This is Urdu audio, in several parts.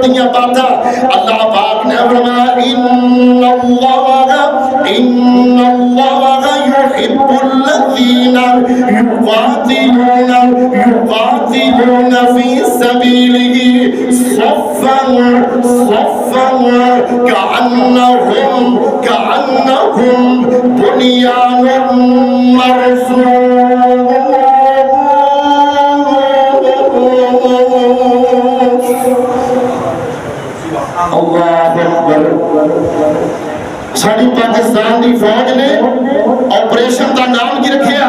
دیاں باتاں اللہ پاک نے فرمایا ان اللہ يحب الذين يقاتلون في سبيله صفا كأنهم بنيان مرصوص اللہ اکبر ساڑی پاکستان دی فوج نے آپریشن دا نام کی رکھیا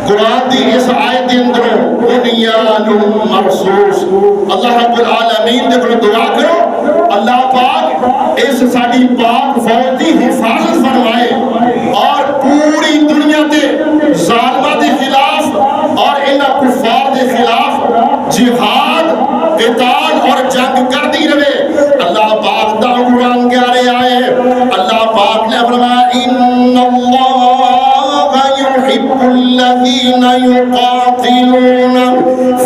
قرآن دی اس آیت دے اندروں بنیان مرصوص اللہ رب العالمین دے پر دعا کرو اللہ پاک اس ساڑی پاک فوج دی حفاظت فرمائے اور پوری دنیا تے ظالمہ دے خلاف اور انہاں کفار دے خلاف جہاد قتال اور جنگ کر دی رہے اللہ پاک دا قرآن کہہ رہے آئے اللہ پاک نے فرمایا ان اللہ يحب الذین یقاتلون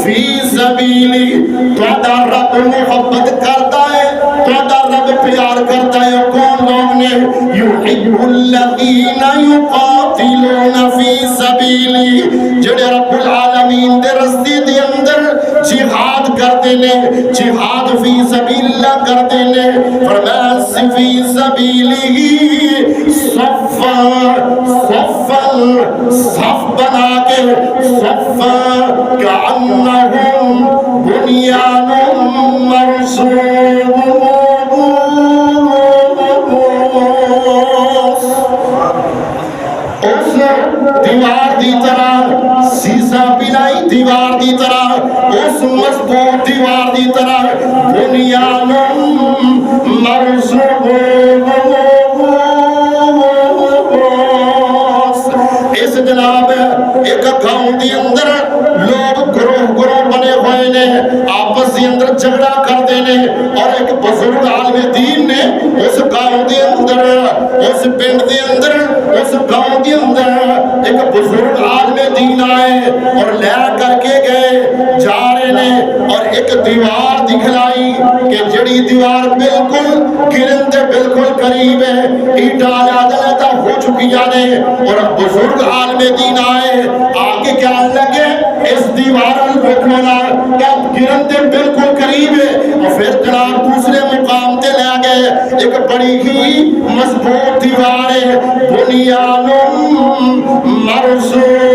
فی سبیلی تہاڈا رب محبت کرتا ہے تہاڈا رب پیار کرتا ہے کون لوگ نے يحب الذین یقاتلون فی سبیلی جڑے رب العالمین دے رستے دے اندر جہاد کرتے نے جہاد فی سبیل اللہ کرتے نے فرمایا فی سبیلہ صف بنا کے صفا کأنہم بنیان مرصوص اس دیوار دی طرح سیسا بنائی دیوار دی طرح اس مضبوط دیوار دی طرح بنیان مرصوص اس جناب ایک گاؤں دی اندر لوگ گروہ بنے ہوئے نے آپس دی اندر جھگڑا کرتے نے اور ایک بزرگ عالم دین نے اس گاؤں دی اندر اس پنڈ دی اندر اس گاؤں دی اندر ایک بزرگ عالم دین آئے اور لے کر کے گئے جا رہے نے اور ایک دیوار دکھلائی کہ جڑی دیوار بالکل گرن دے بالکل قریب ہے اینٹا علیحدہ ہو چکی جانے اور بزرگ عالم دین آئے آگے کیا لگے اس دیوار البکمنا کہ گرن دے بالکل قریب ہے اور پھر جناب دوسرے مقام تے لے گئے ایک بڑی ہی مضبوط دیوار ہے بنیان مرصوص